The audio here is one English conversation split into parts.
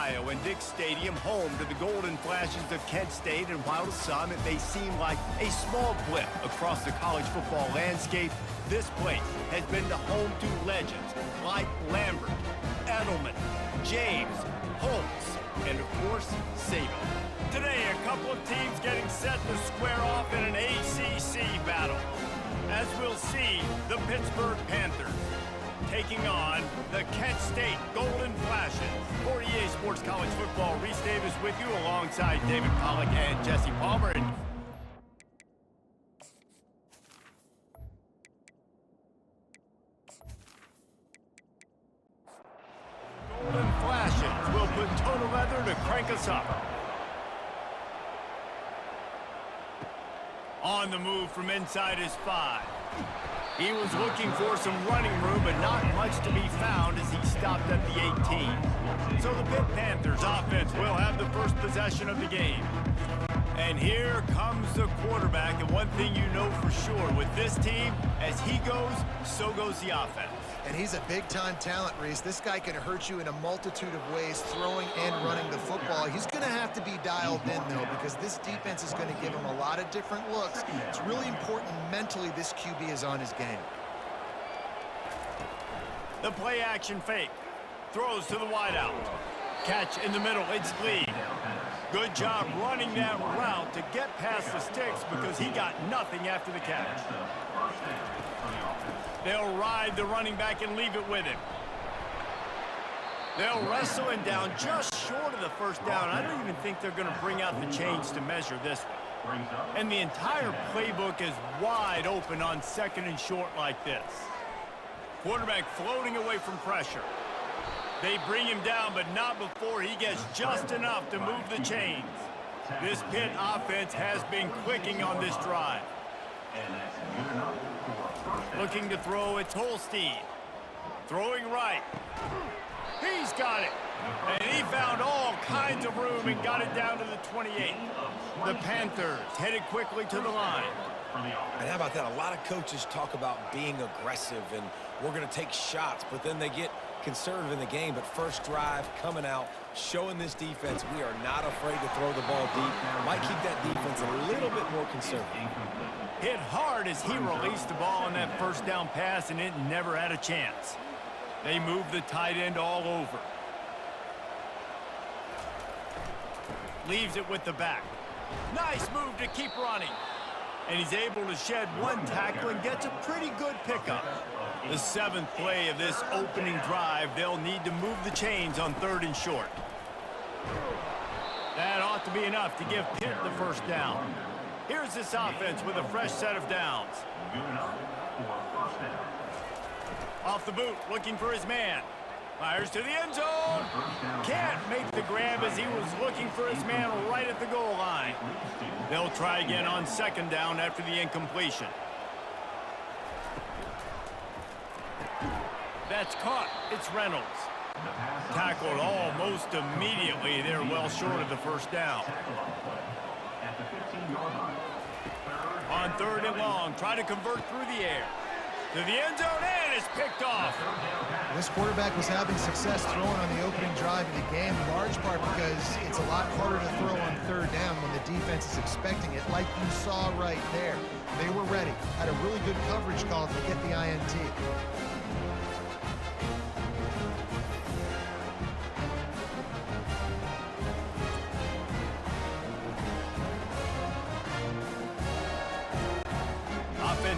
Ohio and Dick Stadium, home to the Golden Flashes of Kent State, and while to some it may seem like a small blip across the college football landscape, this place has been the home to legends like Lambert, Edelman, James, Holtz, and of course, Saban. Today, a couple of teams getting set to square off in an ACC battle. As we'll see, the Pittsburgh Panthers taking on the Kent State Golden Flashes. For EA Sports College Football, Reese Davis with you alongside David Pollack and Jesse Palmer. And Golden Flashes will put total leather to crank us up. On the move from inside his 5. He was looking for some running room, but not much to be found as he stopped at the 18. So the Pitt Panthers offense will have the first possession of the game. And here comes the quarterback, and one thing you know for sure with this team, as he goes, so goes the offense. And he's a big-time talent, Reese. This guy can hurt you in a multitude of ways, throwing and running the football. He's going to have to be dialed in, though, because this defense is going to give him a lot of different looks. It's really important mentally this QB is on his game. The play-action fake. Throws to the wideout. Catch in the middle. It's Lee. Good job running that route to get past the sticks because he got nothing after the catch. They'll ride the running back and leave it with him. They'll wrestle him down just short of the first down. I don't even think they're going to bring out the chains to measure this one. And the entire playbook is wide open on second and short like this. Quarterback floating away from pressure. They bring him down, but not before he gets just enough to move the chains. This Pitt offense has been clicking on this drive. Looking to throw, it's Holstein. Throwing right. He's got it. And he found all kinds of room and got it down to the 28. The Panthers headed quickly to the line. And how about that? A lot of coaches talk about being aggressive and we're going to take shots, but then they get conservative in the game. But first drive coming out, showing this defense we are not afraid to throw the ball deep. Might keep that defense a little bit more conservative. Hit hard as he released the ball on that first down pass, and it never had a chance. They move the tight end all over. Leaves it with the back. Nice move to keep running. And he's able to shed one tackle and gets a pretty good pickup. The 7th play of this opening drive, they'll need to move the chains on 3rd and short. That ought to be enough to give Pitt the first down. Here's this offense with a fresh set of downs. Off the boot, looking for his man. Fires to the end zone. Can't make the grab as he was looking for his man right at the goal line. They'll try again on 2nd down after the incompletion. That's caught. It's Reynolds. Tackled almost immediately. They're well short of the first down. On 3rd and long, try to convert through the air. To the end zone, and it's picked off. This quarterback was having success throwing on the opening drive of the game, in large part because it's a lot harder to throw on 3rd down when the defense is expecting it, like you saw right there. They were ready, had a really good coverage call to get the INT.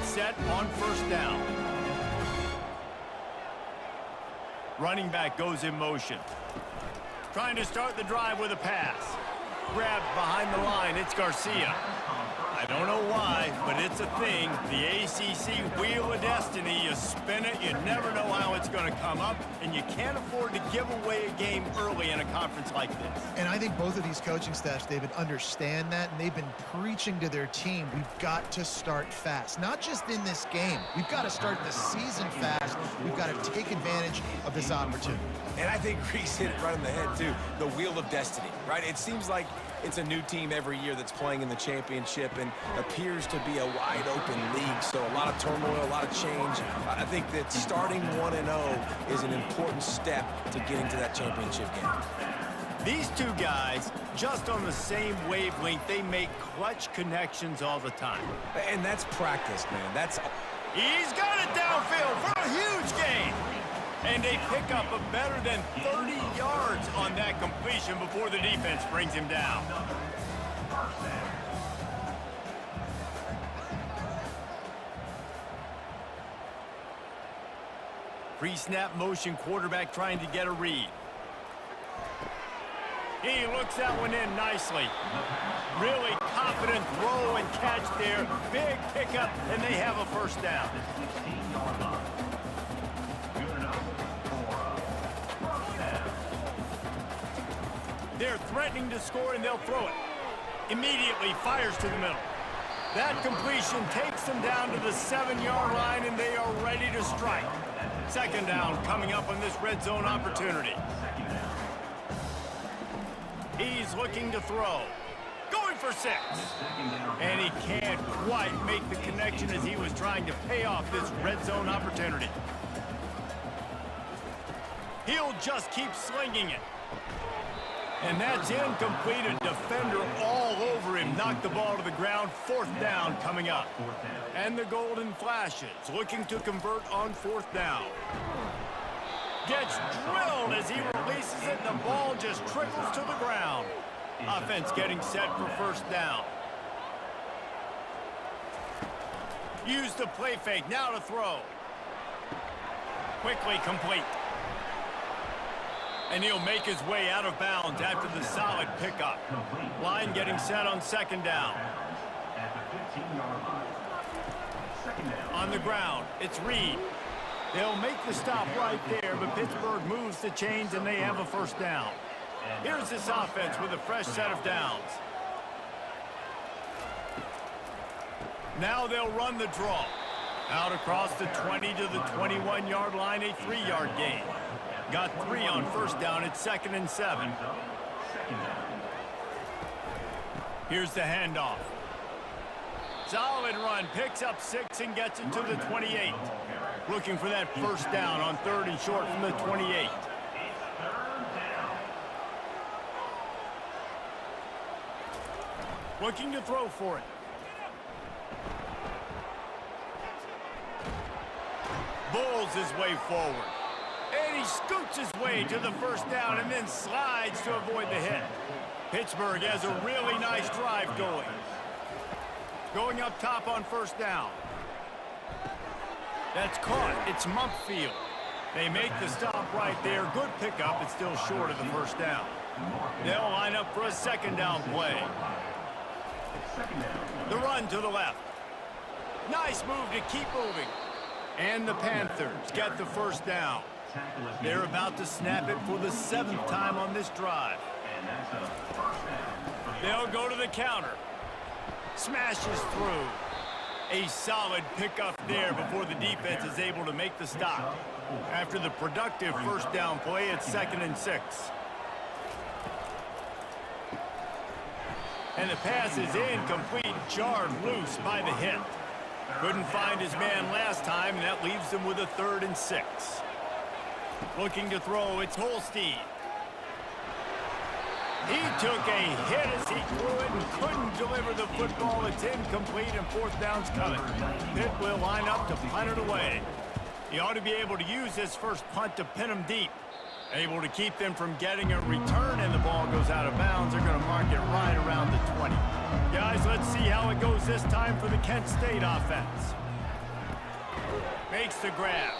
Set on 1st down. Running back goes in motion. Trying to start the drive with a pass. Grabbed behind the line, it's Garcia. I don't know why, but it's a thing. The ACC Wheel of Destiny, you spin it, you never know how it's going to come up, and you can't afford to give away a game early in a conference like this. And I think both of these coaching staffs, David, understand that, and they've been preaching to their team, we've got to start fast. Not just in this game. We've got to start the season fast. We've got to take advantage of this opportunity. And I think Reese hit it right on the head, too. The Wheel of Destiny, right? It seems like it's a new team every year that's playing in the championship, and appears to be a wide-open league, so a lot of turmoil, a lot of change. I think that starting 1-0 is an important step to getting to that championship game. These two guys, just on the same wavelength, they make clutch connections all the time. And that's practice, man. He's got it downfield for a huge gain. And they pick up a better than 30 yards on that completion before the defense brings him down. Pre-snap motion quarterback trying to get a read. He looks that one in nicely. Really confident throw and catch there. Big pickup, and they have a first down. They're threatening to score, and they'll throw it. Immediately fires to the middle. That completion takes them down to the 7-yard line, and they are ready to strike. Second down coming up on this red zone opportunity. He's looking to throw. Going for 6. And he can't quite make the connection as he was trying to pay off this red zone opportunity. He'll just keep slinging it. And that's incomplete. A defender all over him. Knocked the ball to the ground. Fourth down coming up. And the Golden Flashes looking to convert on fourth down. Gets drilled as he releases it, and the ball just trickles to the ground. Offense getting set for first down. Use the play fake, now to throw. Quickly complete. And he'll make his way out of bounds after the solid pickup. Line getting set on second down. On the ground, it's Reed. They'll make the stop right there, but Pittsburgh moves the chains and they have a first down. Here's this offense with a fresh set of downs. Now they'll run the draw. Out across the 20 to the 21-yard line, a 3-yard gain. Got 3 on first down. It's 2nd and 7. Here's the handoff. Solid run. Picks up 6 and gets it to the 28. Looking for that first down on 3rd and short from the 28. Looking to throw for it. Bulls his way forward. And he scoots his way to the first down and then slides to avoid the hit. Pittsburgh has a really nice drive going. Going up top on first down. That's caught. It's Mumpfield. They make the stop right there. Good pickup. It's still short of the first down. They'll line up for a second down play. The run to the left. Nice move to keep moving. And the Panthers get the first down. They're about to snap it for the 7th time on this drive. They'll go to the counter. Smashes through. A solid pickup there before the defense is able to make the stop. After the productive first down play, it's 2nd and 6. And the pass is incomplete, jarred loose by the hit. Couldn't find his man last time, and that leaves him with a 3rd and 6. Looking to throw, it's Holstein. He took a hit as he threw it and couldn't deliver the football. It's incomplete and fourth down's coming. Pitt will line up to punt it away. He ought to be able to use this first punt to pin them deep. Able to keep them from getting a return, and the ball goes out of bounds. They're going to mark it right around the 20. Guys, let's see how it goes this time for the Kent State offense. Makes the grab.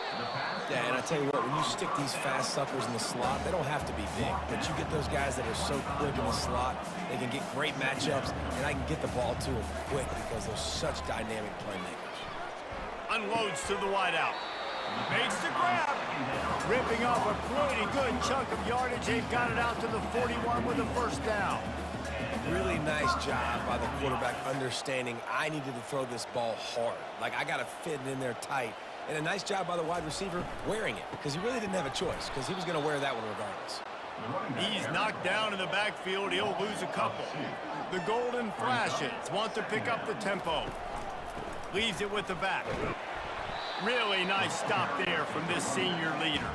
Yeah, and I tell you what, when you stick these fast suckers in the slot, they don't have to be big, but you get those guys that are so quick in the slot, they can get great matchups, and I can get the ball to them quick because they're such dynamic playmakers. Unloads to the wideout. Makes the grab. Ripping off a pretty good chunk of yardage. They've got it out to the 41 with a first down. Really nice job by the quarterback understanding I needed to throw this ball hard. Like, I got to fit it in there tight. And a nice job by the wide receiver wearing it, because he really didn't have a choice, because he was going to wear that one regardless. He's knocked down in the backfield. He'll lose a couple. The Golden Flashes want to pick up the tempo. Leaves it with the back. Really nice stop there from this senior leader.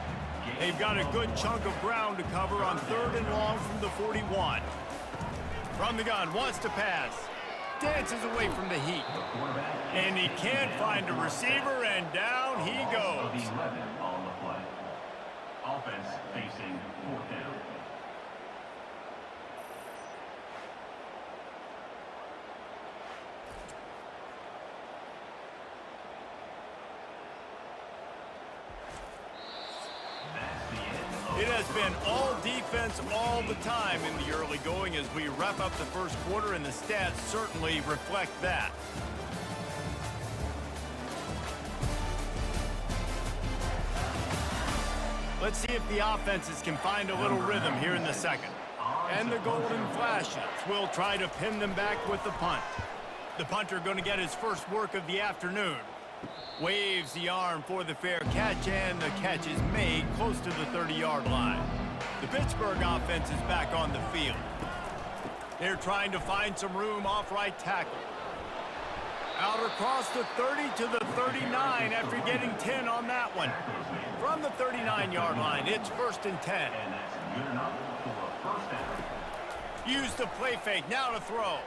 They've got a good chunk of ground to cover on 3rd and long from the 41. From the gun, wants to pass. Dances away from the heat. And he can't find a receiver, and down he goes. On the play. Offense facing 4th down. It has been all defense all the time in the early going as we wrap up the first quarter, and the stats certainly reflect that. Let's see if the offenses can find a little rhythm here in the second. And the Golden Flashes will try to pin them back with the punt. The punter going to get his first work of the afternoon. Waves the arm for the fair catch, and the catch is made close to the 30-yard line. The Pittsburgh offense is back on the field. They're trying to find some room off right tackle. Out across the 30 to the 39 after getting 10 on that one. From the 39-yard line, it's 1st and 10. And that's good enough for a first down. Use the play fake, now to throw.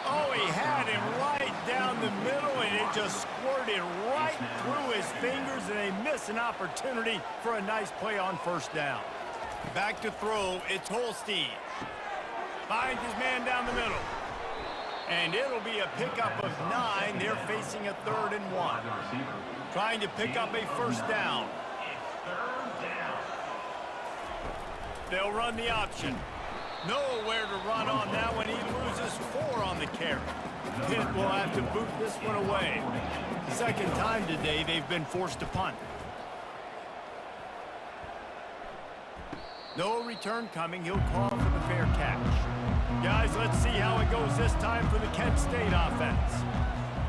Oh, he had him right down the middle, and it just squirted right through his fingers, and they miss an opportunity for a nice play on 1st down. Back to throw, it's Holstein. Finds his man down the middle. And it'll be a pickup of 9. They're facing a 3rd and 1. Trying to pick up a 1st down. They'll run the option. Nowhere to run on that one. He loses 4 on the carry. Pitt will have to boot this one away. Second time today they've been forced to punt. No return coming. He'll call for the fair catch. Guys, let's see how it goes this time for the Kent State offense.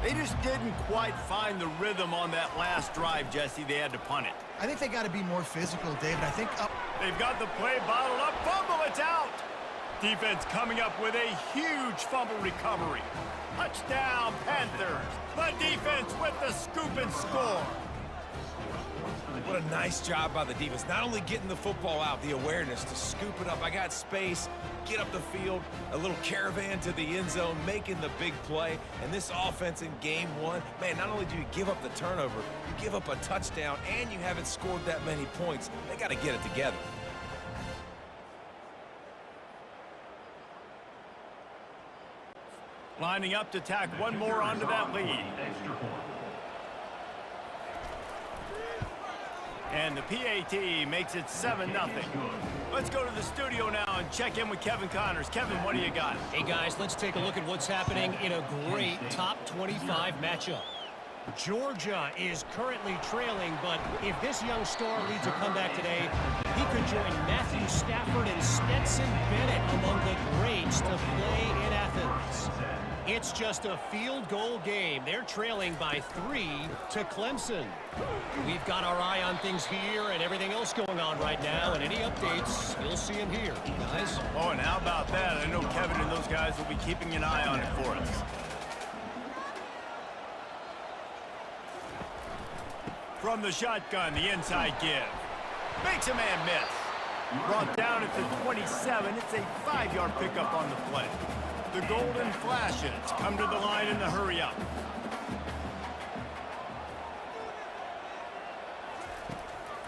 They just didn't quite find the rhythm on that last drive, Jesse. They had to punt it. I think they got to be more physical, David. I think They've got the play bottled up. Fumble, it's out. Defense coming up with a huge fumble recovery. Touchdown, Panthers. The defense with the scoop and score. What a nice job by the defense. Not only getting the football out, the awareness to scoop it up. I got space, get up the field, a little caravan to the end zone, making the big play. And this offense in game 1, man, not only do you give up the turnover, you give up a touchdown, and you haven't scored that many points. They got to get it together. Lining up to tack one more onto that lead. And the PAT makes it 7-0. Let's go to the studio now and check in with Kevin Connors. Kevin, what do you got? Hey, guys, let's take a look at what's happening in a great top 25 matchup. Georgia is currently trailing, but if this young star leads a comeback today, he could join Matthew Stafford and Stetson Bennett among the greats to play in Athens. It's just a field goal game. They're trailing by 3 to Clemson. We've got our eye on things here and everything else going on right now, and any updates, you'll see them here, guys. Oh, and how about that? I know Kevin and those guys will be keeping an eye on it for us. From the shotgun, the inside give. Makes a man miss. Brought down at the 27. It's a 5-yard pickup on the play. The Golden Flashes come to the line in the hurry-up.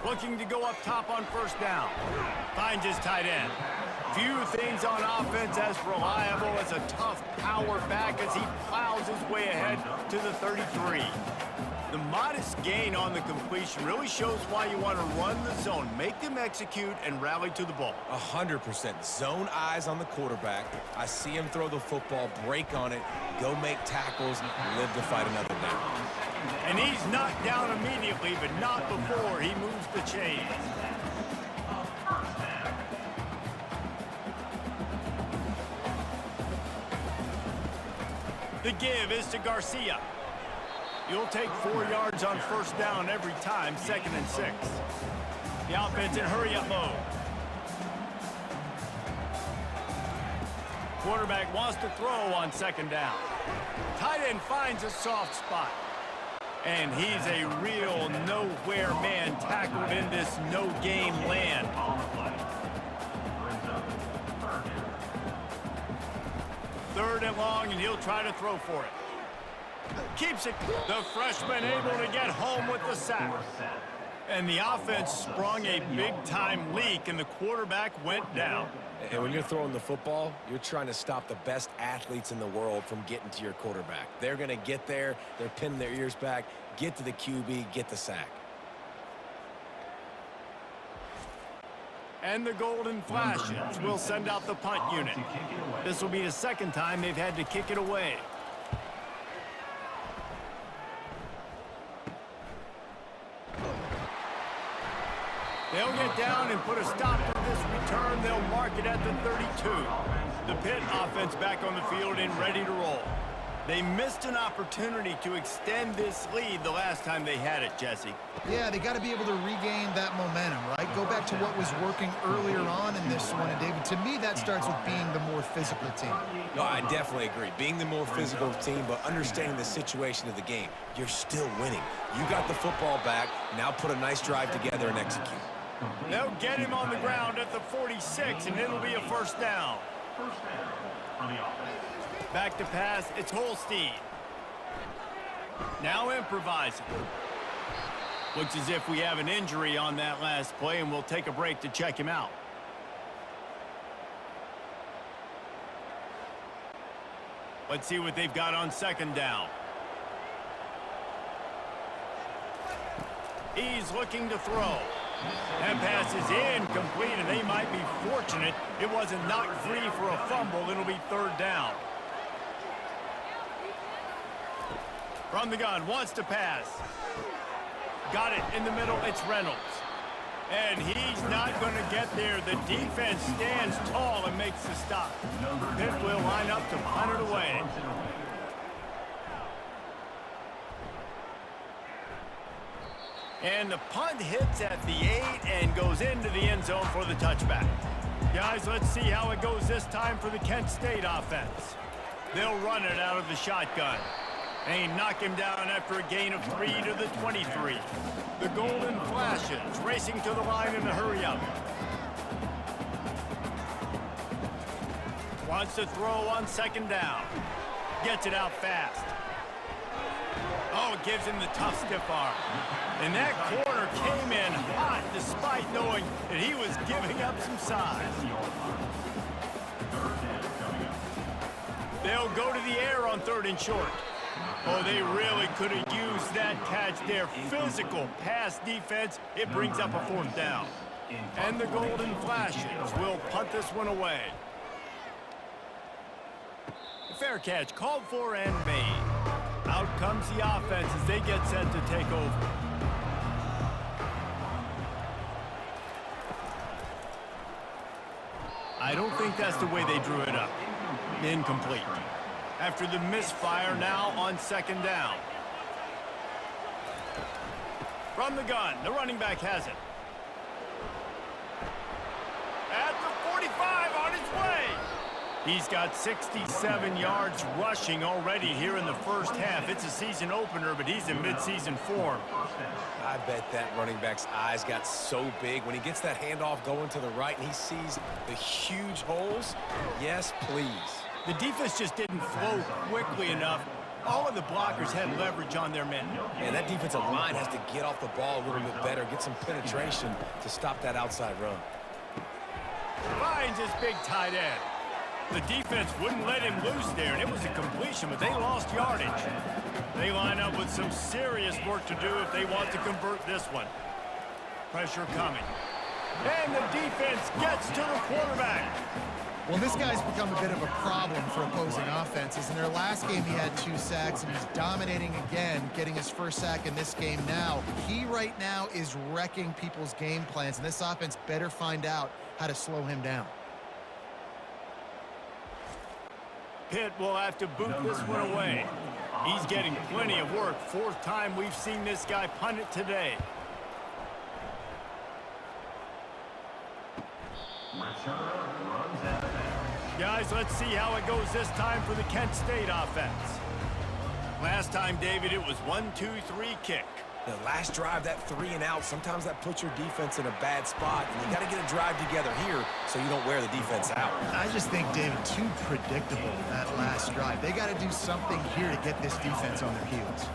Looking to go up top on 1st down. Finds his tight end. Few things on offense as reliable as a tough power back as he plows his way ahead to the 33. The modest gain on the completion really shows why you want to run the zone, make them execute, and rally to the ball. 100%. Zone eyes on the quarterback. I see him throw the football, break on it, go make tackles, live to fight another down. And he's knocked down immediately, but not before he moves the chains. The give is to Garcia. You'll take 4 yards on 1st down every time, 2nd and 6. The offense in hurry-up mode. Quarterback wants to throw on second down. Tight end finds a soft spot. And he's a real nowhere man tackled in this no-game land. Third and long, and he'll try to throw for it. Keeps it. The freshman able to get home with the sack. And the offense sprung a big-time leak, and the quarterback went down. And when you're throwing the football, you're trying to stop the best athletes in the world from getting to your quarterback. They're going to get there. They're pinning their ears back, get to the QB, get the sack. And the Golden Flashes will send out the punt unit. This will be the second time they've had to kick it away. They'll get down and put a stop to this return. They'll mark it at the 32. The Pitt offense back on the field and ready to roll. They missed an opportunity to extend this lead the last time they had it, Jesse. Yeah, they got to be able to regain that momentum, right? Go back to what was working earlier on in this one. And, David, to me, that starts with being the more physical team. No, I definitely agree. Being the more physical team, but understanding the situation of the game. You're still winning. You got the football back. Now put a nice drive together and execute. They'll get him on the ground at the 46, and it'll be a first down. First down for the offense. Back to pass, it's Holstein. Now improvising. Looks as if we have an injury on that last play, and we'll take a break to check him out. Let's see what they've got on second down. He's looking to throw. That pass is incomplete, and they might be fortunate it wasn't knocked free for a fumble. It'll be third down. From the gun, wants to pass. Got it in the middle, it's Reynolds. And he's not going to get there. The defense stands tall and makes the stop. Pitt will line up to punt it away. And the punt hits at the 8 and goes into the end zone for the touchback. Guys, let's see how it goes this time for the Kent State offense. They'll run it out of the shotgun. They knock him down after a gain of 3 to the 23. The Golden Flashes racing to the line in a hurry-up. Wants to throw on second down. Gets it out fast. Oh, it gives him the tough stiff arm. And that corner came in hot despite knowing that he was giving up some size. They'll go to the air on third and short. Oh, they really could have used that catch there. Physical pass defense. It brings up a fourth down. And the Golden Flashes will punt this one away. Fair catch called for and made. Out comes the offense as they get set to take over. I don't think that's the way they drew it up. Incomplete. After the misfire, now on second down. From the gun, the running back has it. At the 45, on his way. He's got 67 yards rushing already here in the first half. It's a season opener, but he's in midseason form. I bet that running back's eyes got so big when he gets that handoff going to the right and he sees the huge holes. Yes, please. The defense just didn't flow quickly enough. All of the blockers had leverage on their men. And that defensive line has to get off the ball a little bit better, get some penetration to stop that outside run. Finds his big tight end. The defense wouldn't let him loose there, and it was a completion, but they lost yardage. They line up with some serious work to do if they want to convert this one. Pressure coming. And the defense gets to the quarterback. Well, this guy's become a bit of a problem for opposing offenses. In their last game, he had 2 sacks, and he's dominating again, getting his first sack in this game now. He right now is wrecking people's game plans, and this offense better find out how to slow him down. Pitt will have to boot this one away. He's getting plenty of work. 4th time we've seen this guy punt it today. Returner runs out of bounds. Guys, let's see how it goes this time for the Kent State offense. Last time, David, it was 1-2-3 kick. The last drive, that 3 and out, sometimes that puts your defense in a bad spot, and you got to get a drive together here so you don't wear the defense out. I just think, David, too predictable, that last drive. They got to do something here to get this defense on their heels.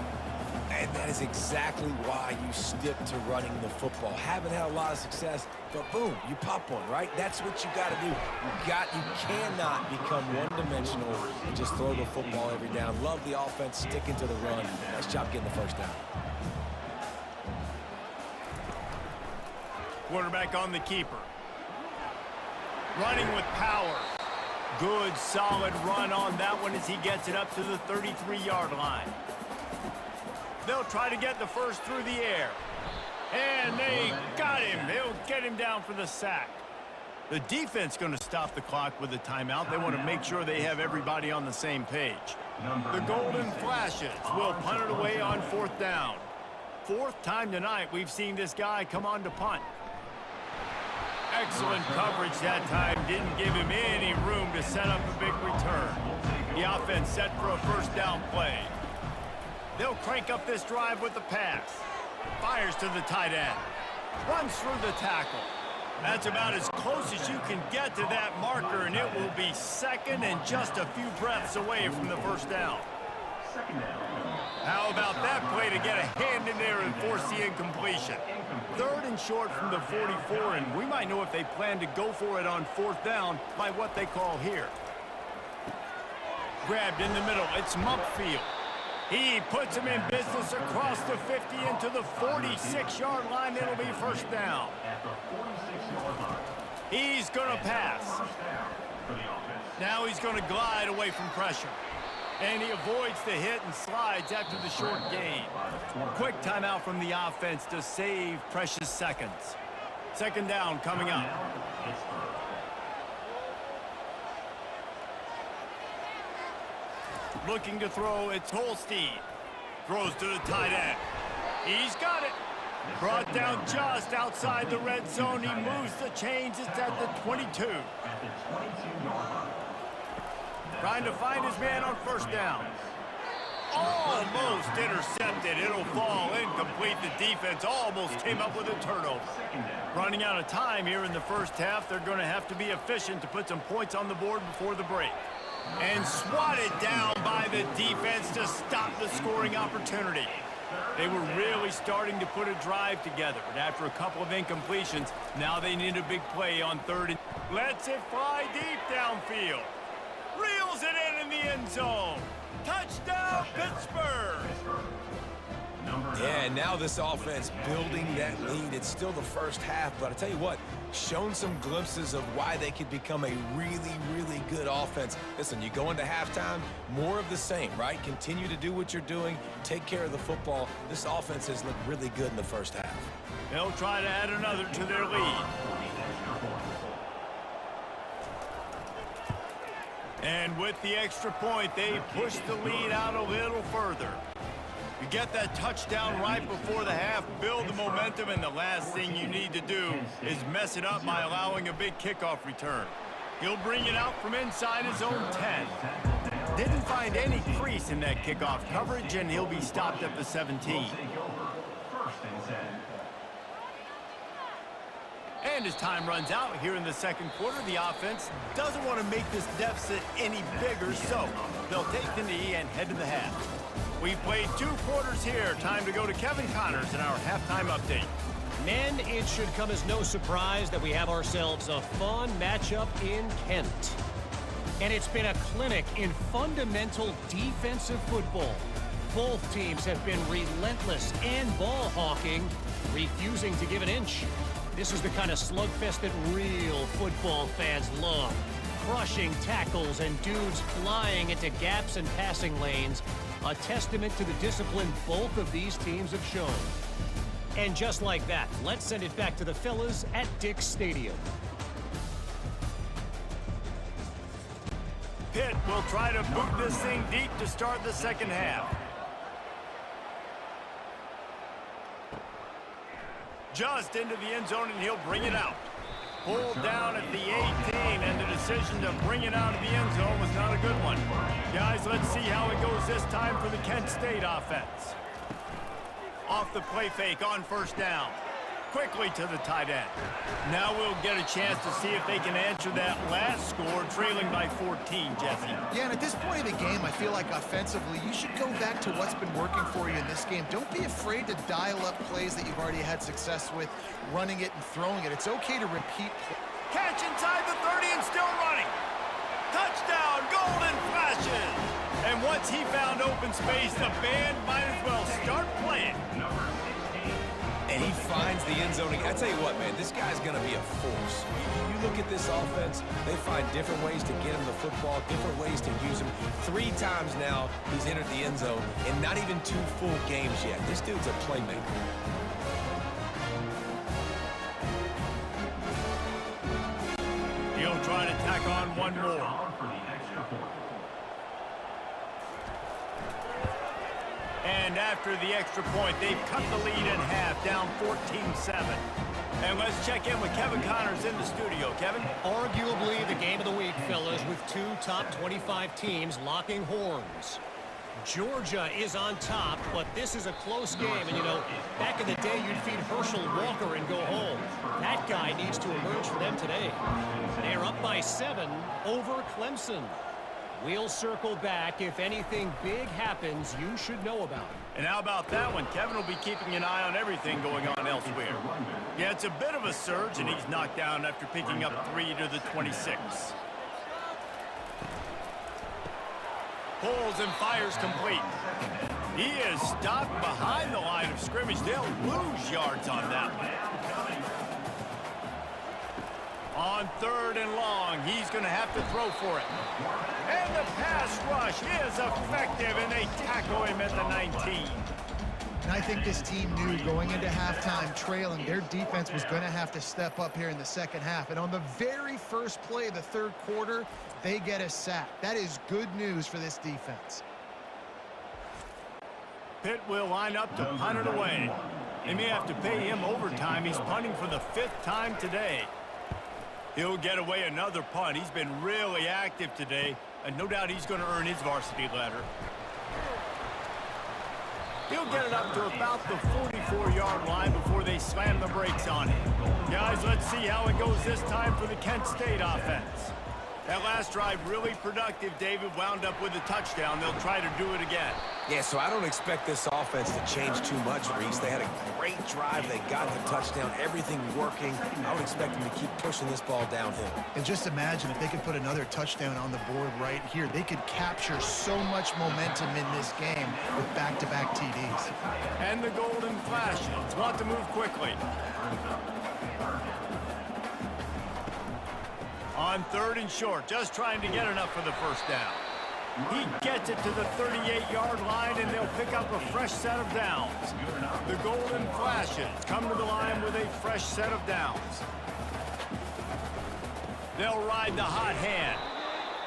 And that is exactly why you stick to running the football. Haven't had a lot of success, but boom, you pop one, right? That's what you got to do. You cannot become one-dimensional and just throw the football every down. Love the offense, sticking to the run. Nice job getting the first down. Quarterback on the keeper. Running with power. Good, solid run on that one as he gets it up to the 33-yard line. They'll try to get the first through the air. And they got him. They'll get him down for the sack. The defense going to stop the clock with a timeout. They want to make sure they have everybody on the same page. The Golden Flashes will punt it away on 4th down. 4th time tonight we've seen this guy come on to punt. Excellent coverage that time. Didn't give him any room to set up a big return. The offense set for a first down play. They'll crank up this drive with the pass. Fires to the tight end. Runs through the tackle. That's about as close as you can get to that marker, and it will be second and just a few breaths away from the first down. Second down. How about that play to get a hand in there and force the incompletion? 3rd and short from the 44, and we might know if they plan to go for it on 4th down by what they call here. Grabbed in the middle. It's Mumpfield. He puts him in business across the 50 into the 46-yard line. It'll be first down. At the 46-yard line. He's going to pass. First down for the offense. Now he's going to glide away from pressure. And he avoids the hit and slides after the short gain. Quick timeout from the offense to save precious seconds. Second down coming up. Looking to throw, it's Holstein. Throws to the tight end. He's got it. Brought down just outside the red zone. He moves the chains. It's at the 22. At the 22-yard line. Trying to find his man on first down. Almost intercepted. It'll fall incomplete. The defense almost came up with a turnover. Running out of time here in the first half. They're going to have to be efficient to put some points on the board before the break. And swatted down by the defense to stop the scoring opportunity. They were really starting to put a drive together, but after a couple of incompletions, now they need a big play on 3rd and lets it fly deep downfield. Reels it in the end zone. Touchdown, Pittsburgh! Yeah, now this offense building that lead. It's still the first half, but I tell you what, shown some glimpses of why they could become a really, really good offense. Listen, you go into halftime, more of the same, right? Continue to do what you're doing, take care of the football. This offense has looked really good in the first half. They'll try to add another to their lead. And with the extra point, they push the lead out a little further. You get that touchdown right before the half, build the momentum, and the last thing you need to do is mess it up by allowing a big kickoff return. He'll bring it out from inside his own 10. Didn't find any crease in that kickoff coverage, and he'll be stopped at the 17. And as time runs out here in the second quarter, the offense doesn't want to make this deficit any bigger, so they'll take the knee and head to the half. We've played 2 quarters here. Time to go to Kevin Connors in our halftime update. Men, it should come as no surprise that we have ourselves a fun matchup in Kent. And it's been a clinic in fundamental defensive football. Both teams have been relentless and ball hawking, refusing to give an inch. This is the kind of slugfest that real football fans love. Crushing tackles and dudes flying into gaps and passing lanes. A testament to the discipline both of these teams have shown. And just like that, let's send it back to the fellas at Dick's Stadium. Pitt will try to boot this thing deep to start the second half. Just into the end zone, and he'll bring it out. Pulled down at the 18, and the decision to bring it out of the end zone was not a good one. Guys, let's see how it goes this time for the Kent State offense. Off the play fake on first down. Quickly to the tight end. Now we'll get a chance to see if they can answer that last score, trailing by 14, Jesse. Yeah, and at this point in the game, I feel like offensively, you should go back to what's been working for you in this game. Don't be afraid to dial up plays that you've already had success with, running it and throwing it. It's okay to repeat. Catch inside the 30 and still running. Touchdown, golden flashes. And once he found open space, the band might as well start playing. And he finds the end zone. I tell you what, man, this guy's going to be a force. You look at this offense, they find different ways to get him the football, different ways to use him. 3 times now he's entered the end zone, and not even 2 full games yet. This dude's a playmaker. He'll try to tack on one more. And after the extra point, they've cut the lead in half, down 14-7. And let's check in with Kevin Connors in the studio. Kevin? Arguably the game of the week, fellas, with 2 top 25 teams locking horns. Georgia is on top, but this is a close game. And, you know, back in the day, you'd feed Herschel Walker and go home. That guy needs to emerge for them today. They're up by 7 over Clemson. We'll circle back. If anything big happens, you should know about it. And how about that one? Kevin will be keeping an eye on everything going on elsewhere. Yeah, it's a bit of a surge, and he's knocked down after picking up 3 to the 26. Pulls and fires complete. He is stopped behind the line of scrimmage. They'll lose yards on that one. On 3rd and long, he's going to have to throw for it. And the pass rush is effective, and they tackle him at the 19. And I think this team knew going into halftime trailing, their defense was going to have to step up here in the second half. And on the very first play of the 3rd quarter, they get a sack. That is good news for this defense. Pitt will line up to punt it away. They may have to pay him overtime. He's punting for the 5th time today. He'll get away another punt. He's been really active today, and no doubt he's going to earn his varsity letter. He'll get it up to about the 44-yard line before they slam the brakes on him. Guys, let's see how it goes this time for the Kent State offense. That last drive really productive. David wound up with a touchdown. They'll try to do it again. Yeah, so I don't expect this offense to change too much, Reese. They had a great drive. They got the touchdown. Everything working. I would expect them to keep pushing this ball downhill. And just imagine if they could put another touchdown on the board right here. They could capture so much momentum in this game with back-to-back TDs. And the golden flashes want to move quickly. On 3rd and short, just trying to get enough for the first down. He gets it to the 38-yard line, and they'll pick up a fresh set of downs. The golden flashes come to the line with a fresh set of downs. They'll ride the hot hand,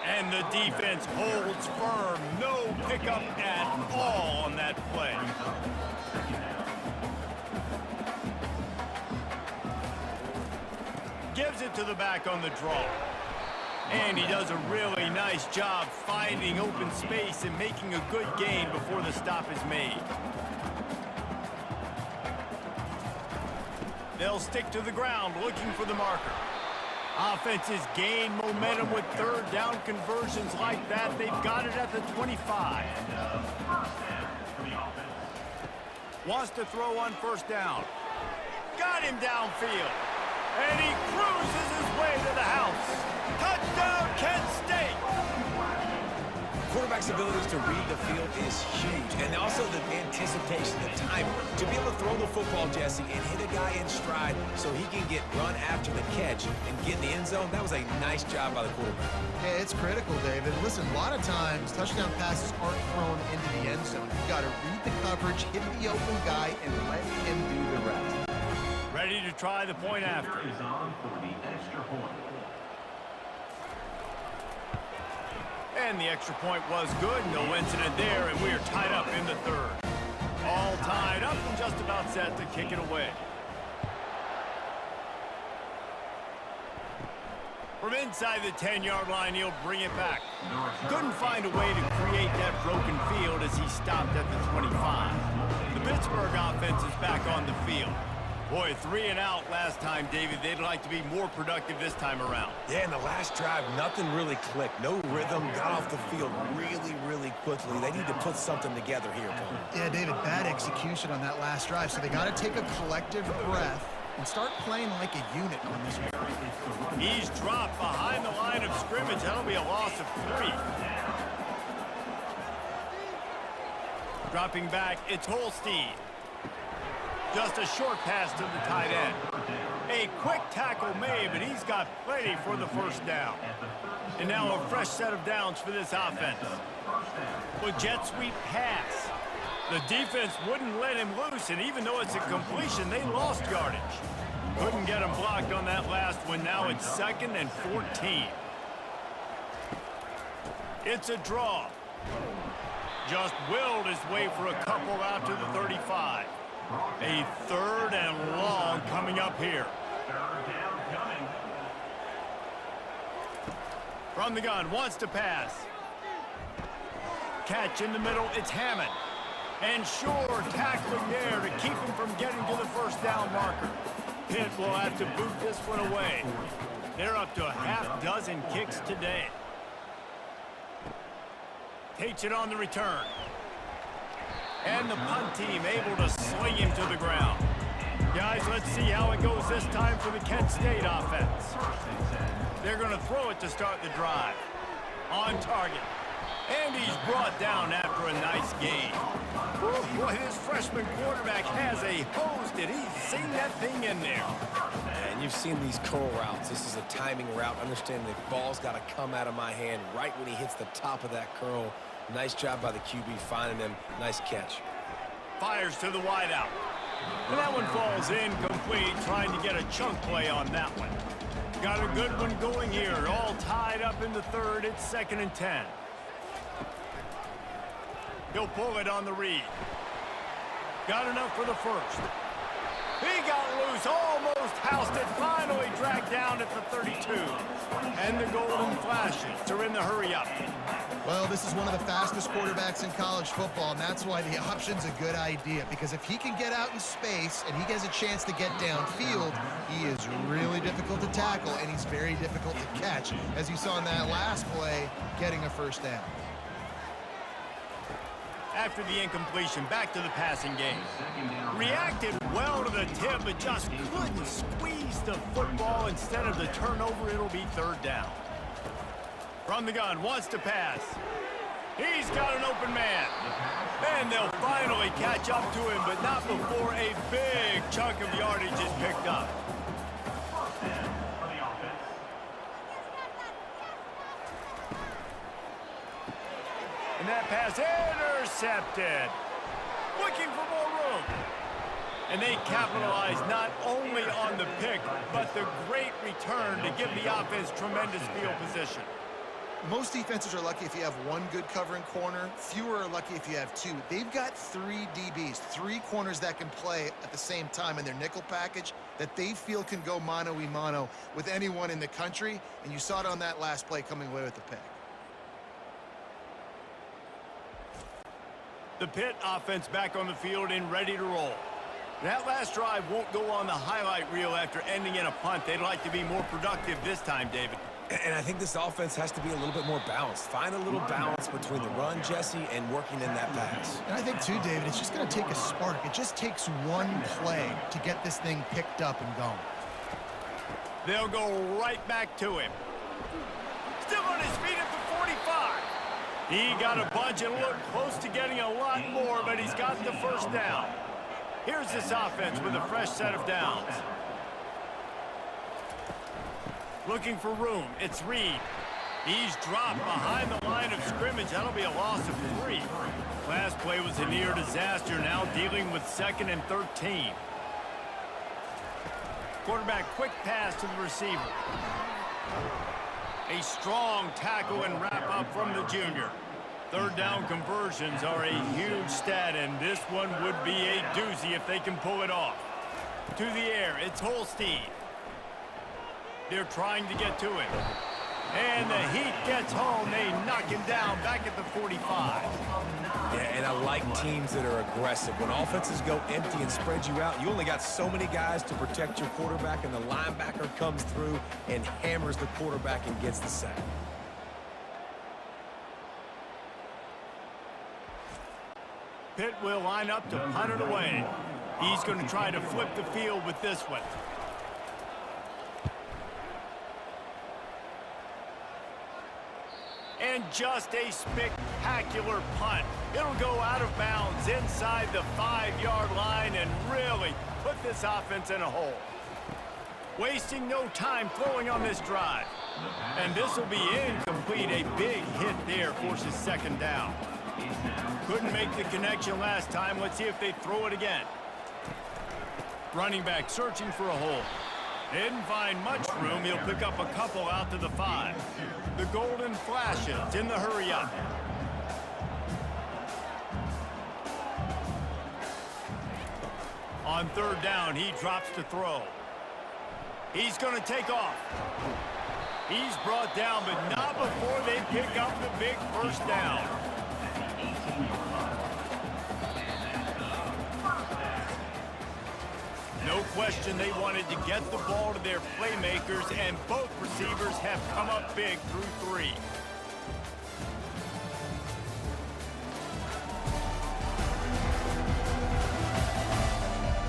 and the defense holds firm. No pickup at all on that play. Gives it to the back on the draw. And he does a really nice job finding open space and making a good gain before the stop is made. They'll stick to the ground looking for the marker. Offenses gain momentum with 3rd down conversions like that. They've got it at the 25. Wants to throw on first down. Got him downfield. And he cruises his way to the house. Touchdown, Kent State! Quarterback's abilities to read the field is huge. And also the anticipation, the timing. To be able to throw the football, Jesse, and hit a guy in stride so he can get run after the catch and get in the end zone, that was a nice job by the quarterback. Yeah, it's critical, David. Listen, a lot of times, touchdown passes aren't thrown into the end zone. You've got to read the coverage, hit the open guy, and let him do the rest. Ready to try the point after. Is on for the extra point. And the extra point was good. No incident there, and we are tied up in the 3rd. All tied up and just about set to kick it away. From inside the 10-yard line, he'll bring it back. Couldn't find a way to create that broken field as he stopped at the 25. The Pittsburgh offense is back on the field. Boy, 3 and out last time, David. They'd like to be more productive this time around. Yeah, in the last drive, nothing really clicked. No rhythm, got off the field really, really quickly. They need to put something together here, Tony. Yeah, David, bad execution on that last drive, so they got to take a collective breath and start playing like a unit on this one. He's dropped behind the line of scrimmage. That'll be a loss of 3. Dropping back, it's Holstein. Just a short pass to the tight end. A quick tackle made, but he's got plenty for the first down. And now a fresh set of downs for this offense. With jet sweep pass. The defense wouldn't let him loose, and even though it's a completion, they lost yardage. Couldn't get him blocked on that last one. Now it's 2nd and 14. It's a draw. Just willed his way for a couple out to the 35. A 3rd and long coming up here. From the gun, wants to pass. Catch in the middle, it's Hammond. And Shore tackling there to keep him from getting to the first down marker. Pitt will have to boot this one away. They're up to a half-dozen kicks today. Takes it on the return. And the punt team able to sling him to the ground. Guys, let's see how it goes this time for the Kent State offense. They're going to throw it to start the drive. On target. And he's brought down after a nice gain. Boy, this freshman quarterback has a hose. Did he sing that thing in there? And you've seen these curl routes. This is a timing route. Understand the ball's got to come out of my hand right when he hits the top of that curl. Nice job by the QB finding him. Nice catch. Fires to the wideout. And that one falls incomplete, trying to get a chunk play on that one. Got a good one going here. All tied up in the 3rd. It's 2nd and 10. He'll pull it on the read. Got enough for the 1st. He got loose, almost housed it, finally dragged down at the 32. And the Golden Flashes are in the hurry-up. Well, this is one of the fastest quarterbacks in college football, and that's why the option's a good idea, because if he can get out in space and he gets a chance to get downfield, he is really difficult to tackle, and he's very difficult to catch, as you saw in that last play, getting a first down. After the incompletion, back to the passing game. Reacted well to the tip, but just couldn't squeeze the football. Instead of the turnover, it'll be 3rd down. From the gun, wants to pass. He's got an open man. And they'll finally catch up to him, but not before a big chunk of yardage is picked up. And that pass intercepted. Looking for more room. And they capitalize not only on the pick, but the great return to give the offense tremendous field position. Most defenses are lucky if you have one good covering corner. Fewer are lucky if you have 2. They've got 3 DBs, 3 corners that can play at the same time in their nickel package that they feel can go mano-a-mano with anyone in the country. And you saw it on that last play coming away with the pick. The Pitt offense back on the field and ready to roll. That last drive won't go on the highlight reel after ending in a punt. They'd like to be more productive this time, David. And I think this offense has to be a little bit more balanced. Find a little balance between the run, Jesse, and working in that pass. And I think, too, David, it's just going to take a spark. It just takes one play to get this thing picked up and going. They'll go right back to him. Still on his feet at the 45. He got a bunch and looked close to getting a lot more, but he's got the first down. Here's this offense with a fresh set of downs. Looking for room. It's Reed. He's dropped behind the line of scrimmage. That'll be a loss of 3. Last play was a near disaster. Now dealing with 2nd and 13. Quarterback quick pass to the receiver. A strong tackle and wrap up from the junior. 3rd down conversions are a huge stat, and this one would be a doozy if they can pull it off. To the air, it's Holstein. They're trying to get to him. And the Heat gets home. They knock him down back at the 45. Yeah, and I like teams that are aggressive. When offenses go empty and spread you out, you only got so many guys to protect your quarterback, and the linebacker comes through and hammers the quarterback and gets the sack. Pitt will line up to punt it away. He's going to try to flip the field with this one. And just a spectacular punt. It'll go out of bounds inside the 5-yard line and really put this offense in a hole. Wasting no time throwing on this drive. And this will be incomplete. A big hit there forces second down. Couldn't make the connection last time. Let's see if they throw it again. Running back searching for a hole. Didn't find much room. He'll pick up a couple out to the 5. The Golden Flashes in the hurry up. On third down, he drops to throw. He's going to take off. He's brought down, but not before they pick up the big first down. No question they wanted to get the ball to their playmakers, and both receivers have come up big through 3.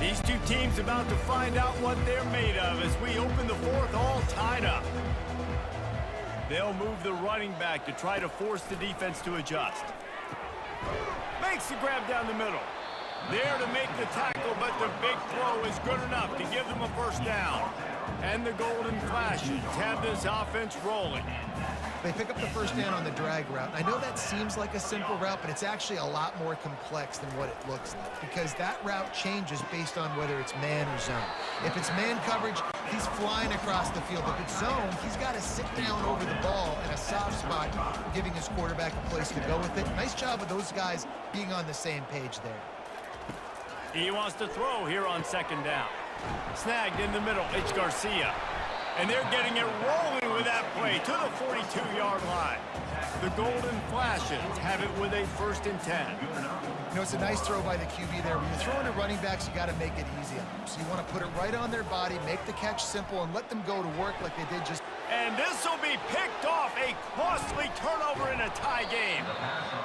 These two teams about to find out what they're made of as we open the fourth, all tied up. They'll move the running back to try to force the defense to adjust. Makes the grab down the middle. There to make the tackle, but the big throw is good enough to give them a first down. And the Golden Flashes have this offense rolling. They pick up the first down on the drag route. I know that seems like a simple route, but it's actually a lot more complex than what it looks like, because that route changes based on whether it's man or zone. If it's man coverage, he's flying across the field. If it's zone, he's got to sit down over the ball in a soft spot, giving his quarterback a place to go with it. Nice job of those guys being on the same page there. He wants to throw here on second down. Snagged in the middle, it's Garcia. And they're getting it rolling with that play to the 42-yard line. The Golden Flashes have it with a 1st and 10. You know, it's a nice throw by the QB there. When you're throwing to running backs, you got to make it easy on them. So you want to put it right on their body, make the catch simple, and let them go to work like they did just... And this will be picked off, a costly turnover in a tie game.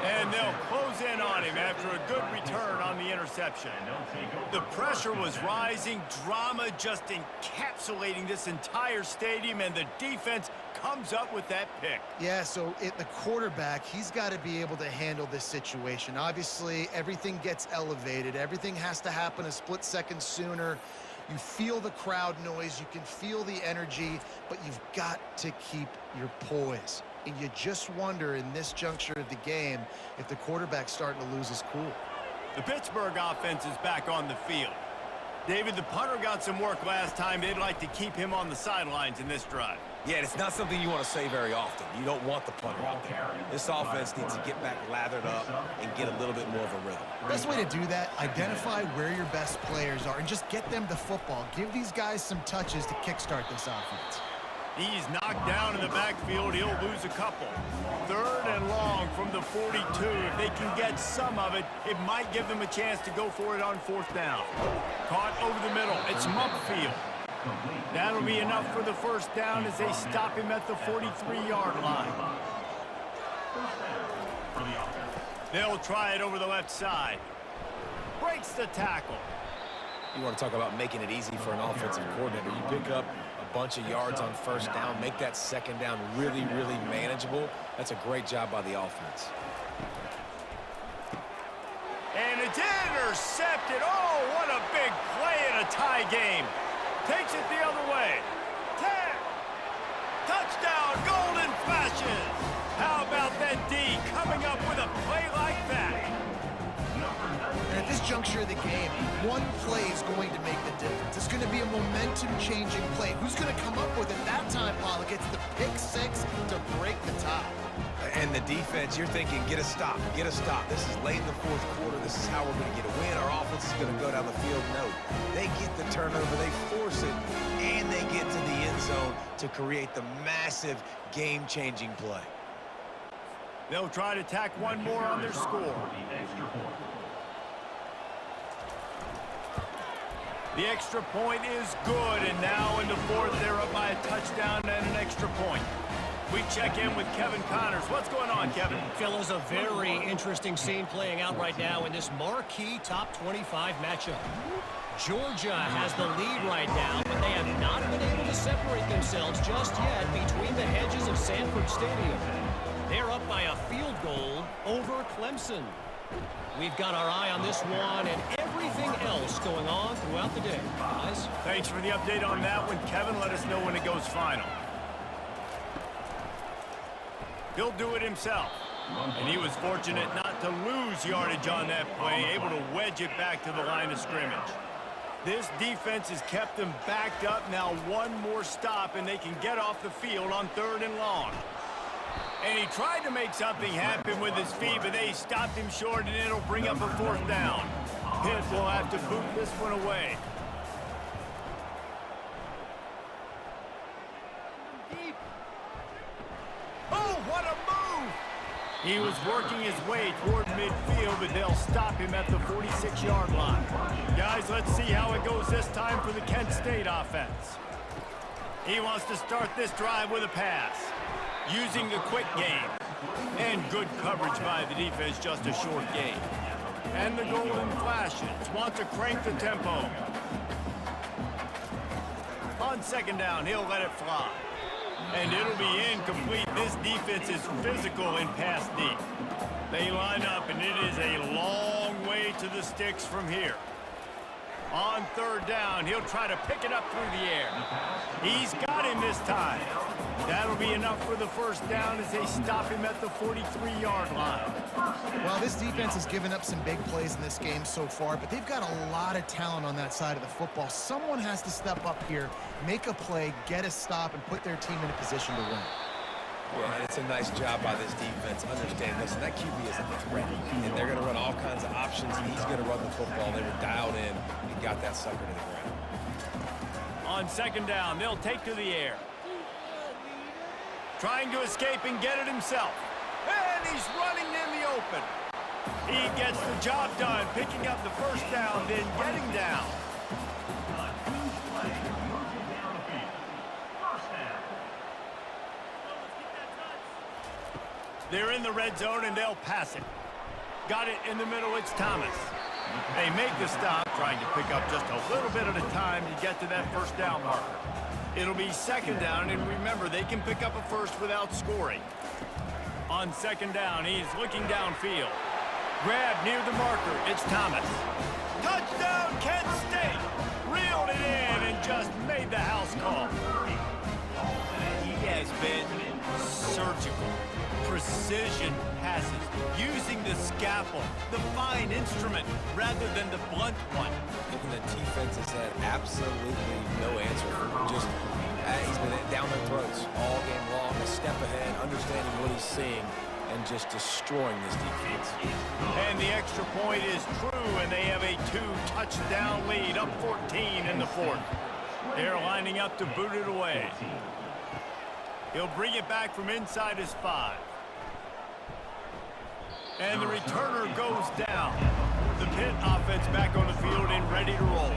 And they'll close in on him after a good return on the interception. The pressure was rising, drama just encapsulating this entire stadium, and the defense comes up with that pick. Yeah, so the quarterback, he's got to be able to handle this situation. Obviously, everything gets elevated. Everything has to happen a split second sooner. You feel the crowd noise, you can feel the energy, but you've got to keep your poise. And you just wonder in this juncture of the game if the quarterback's starting to lose his cool. The Pittsburgh offense is back on the field. David, the punter got some work last time. They'd like to keep him on the sidelines in this drive. Yeah, it's not something you want to say very often. You don't want the punter out there. This offense needs to get back lathered up and get a little bit more of a rhythm. Best way to do that, identify where your best players are and just get them the football. Give these guys some touches to kickstart this offense. He's knocked down in the backfield. He'll lose a couple. 3rd and long from the 42. If they can get some of it, it might give them a chance to go for it on 4th down. Caught over the middle. It's Mumpfield. That'll be enough for the first down as they stop him at the 43-yard line. They'll try it over the left side. Breaks the tackle. You want to talk about making it easy for an offensive coordinator. You pick up a bunch of yards on first down, make that second down really, really manageable. That's a great job by the offense. And it's intercepted. Oh, what a big play in a tie game. Takes it the other way. 10. Touchdown, Golden Flashes. How about that D coming up with a play like that? And at this juncture of the game, one play is going to make the difference. It's going to be a momentum-changing play. Who's going to come up with it that time, Pollock? It's the pick 6 to break the tie. And the defense, you're thinking, get a stop, get a stop. This is late in the 4th quarter. This is how we're going to get a win. Our offense is going to go down the field. No, they get the turnover, they force it, and they get to the end zone to create the massive game-changing play. They'll try to tack one more on their score. The extra point. The extra point is good, and now in the fourth, they're up by a touchdown and an extra point. We check in with Kevin Connors. What's going on, Kevin? Fellas, a very interesting scene playing out right now in this marquee top 25 matchup. Georgia has the lead right now, but they have not been able to separate themselves just yet between the hedges of Sanford Stadium. They're up by a field goal over Clemson. We've got our eye on this one and everything else going on throughout the day. Guys? Thanks for the update on that one, Kevin. Let us know when it goes final. He'll do it himself. And he was fortunate not to lose yardage on that play, able to wedge it back to the line of scrimmage. This defense has kept them backed up. Now one more stop, and they can get off the field on 3rd and long. And he tried to make something happen with his feet, but they stopped him short, and it'll bring up a 4th down. Pitt will have to boot this one away. Oh, what a move! He was working his way toward midfield, but they'll stop him at the 46-yard line. Guys, let's see how it goes this time for the Kent State offense. He wants to start this drive with a pass, using the quick game. And good coverage by the defense, just a short gain. And the Golden Flashes want to crank the tempo. On 2nd down, he'll let it fly. And it'll be incomplete. This defense is physical in pass deep. They line up, and it is a long way to the sticks from here. On 3rd down, he'll try to pick it up through the air. He's got him this time. That'll be enough for the 1st down as they stop him at the 43-yard line. Well, this defense has given up some big plays in this game so far, but they've got a lot of talent on that side of the football. Someone has to step up here, make a play, get a stop, and put their team in a position to win. Yeah, and it's a nice job by this defense. Understand, listen, that QB is a threat, and they're going to run all kinds of options, and he's going to run the football. They were dialed in and got that sucker to the ground. On 2nd down, they'll take to the air. Trying to escape and get it himself. And he's running in the open. He gets the job done, picking up the 1st down, then getting down. They're in the red zone, and they'll pass it. Got it in the middle. It's Thomas. They make the stop, trying to pick up just a little bit at a time to get to that 1st down marker. It'll be 2nd down, and remember, they can pick up a 1st without scoring. On 2nd down, he's looking downfield. Grab near the marker. It's Thomas. Touchdown, Kent State! Reeled it in and just made the house call. He has been surgical. Precision passes, using the scalpel, the fine instrument, rather than the blunt one. And the defense has had absolutely no answer for him. Just, he's been down their throats all game long, a step ahead, understanding what he's seeing, and just destroying this defense. And the extra point is true, and they have a 2-touchdown lead, up 14 in the 4th. They're lining up to boot it away. He'll bring it back from inside his 5. And the returner goes down. The Pitt offense back on the field and ready to roll.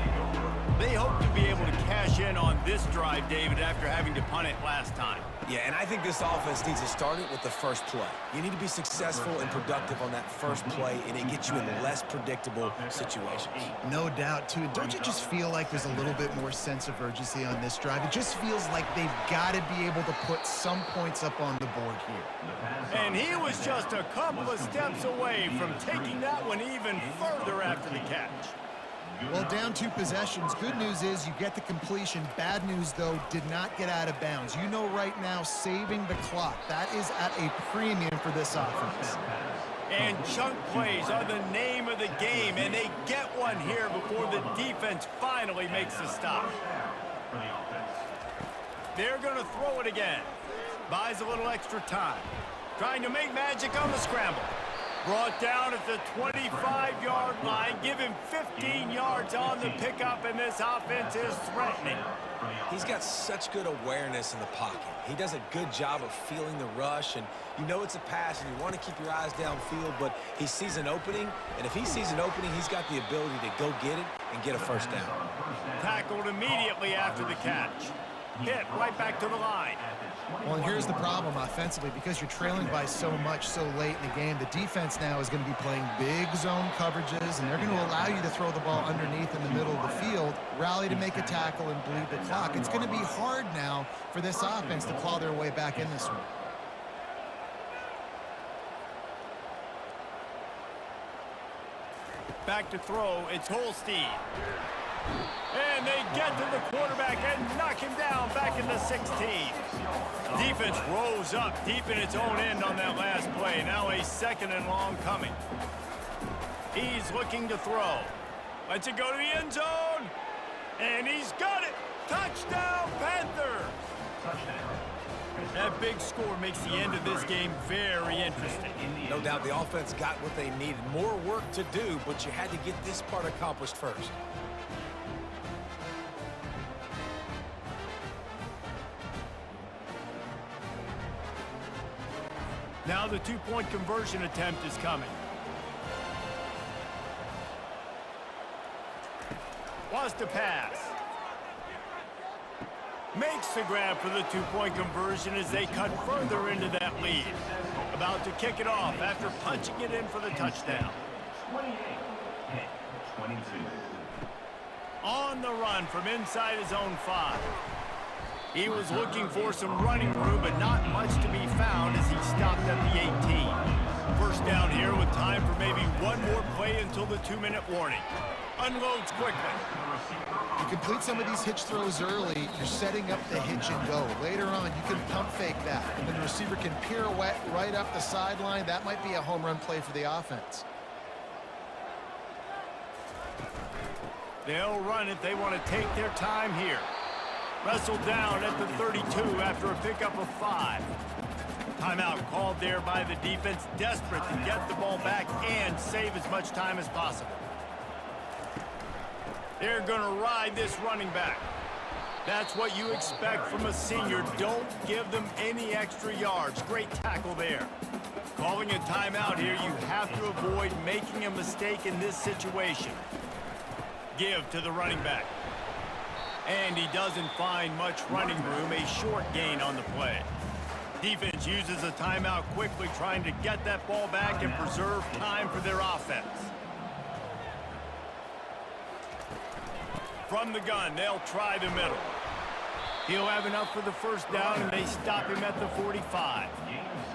They hope to be able to cash in on this drive, David, after having to punt it last time. Yeah, and I think this offense needs to start it with the first play. You need to be successful and productive on that first play, and it gets you in less predictable situations. No doubt, too. Don't you just feel like there's a little bit more sense of urgency on this drive? It just feels like they've got to be able to put some points up on the board here. And he was just a couple of steps away from taking that one even further after the catch. Well, down 2 possessions. Good news is you get the completion. Bad news, though, did not get out of bounds. You know right now, saving the clock. That is at a premium for this offense. And chunk plays are the name of the game, and they get one here before the defense finally makes the stop. They're going to throw it again. Buys a little extra time. Trying to make magic on the scramble. Brought down at the 25-yard line. Give him 15 yards on the pickup, and this offense is threatening. He's got such good awareness in the pocket. He does a good job of feeling the rush, and you know it's a pass, and you want to keep your eyes downfield, but he sees an opening, and if he sees an opening, he's got the ability to go get it and get a first down. Tackled immediately after the catch. Pitt right back to the line. Well, and here's the problem offensively. Because you're trailing by so much so late in the game, the defense now is going to be playing big zone coverages, and they're going to allow you to throw the ball underneath in the middle of the field, rally to make a tackle, and bleed the clock. It's going to be hard now for this offense to claw their way back in this one. Back to throw, it's Holstein. And they get to the quarterback and knock him down back in the 16. Defense rose up deep in its own end on that last play. Now a 2nd and long coming. He's looking to throw. Lets it go to the end zone. And he's got it. Touchdown, Panthers. That big score makes the end of this game very interesting. No doubt the offense got what they needed. More work to do, but you had to get this part accomplished first. Now the 2-point conversion attempt is coming. Wants to pass. Makes the grab for the 2-point conversion as they cut further into that lead. About to kick it off after punching it in for the touchdown. 28, Pitt, 22. On the run from inside his own 5. He was looking for some running room, but not much to be found as he stopped at the 18. First down here with time for maybe one more play until the 2-minute warning. Unloads quickly. You complete some of these hitch throws early, you're setting up the hitch and go. Later on, you can pump fake that. And the receiver can pirouette right up the sideline. That might be a home run play for the offense. They'll run it. They want to take their time here. Wrestled down at the 32 after a pickup of 5. Timeout called there by the defense, desperate to get the ball back and save as much time as possible. They're going to ride this running back. That's what you expect from a senior. Don't give them any extra yards. Great tackle there. Calling a timeout here, you have to avoid making a mistake in this situation. Give to the running back. And he doesn't find much running room, a short gain on the play. Defense uses a timeout quickly, trying to get that ball back and preserve time for their offense. From the gun, they'll try the middle. He'll have enough for the first down, and they stop him at the 45.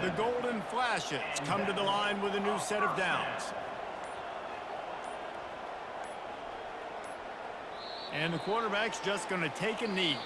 The Golden Flashes come to the line with a new set of downs. And the quarterback's just going to take a knee.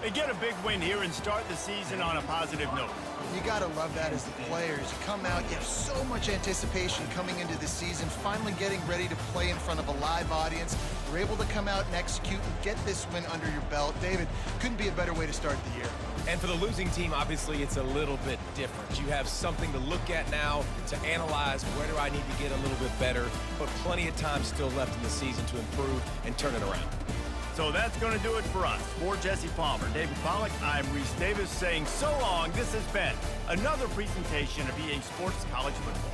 They get a big win here and start the season on a positive note. You got to love that as the players. You come out, you have so much anticipation coming into the season, finally getting ready to play in front of a live audience. You're able to come out and execute and get this win under your belt. David, couldn't be a better way to start the year. And for the losing team, obviously, it's a little bit different. You have something to look at now to analyze where do I need to get a little bit better, but plenty of time still left in the season to improve and turn it around. So that's going to do it for us. For Jesse Palmer, David Pollack, I'm Reese Davis saying so long. This has been another presentation of EA Sports College Football.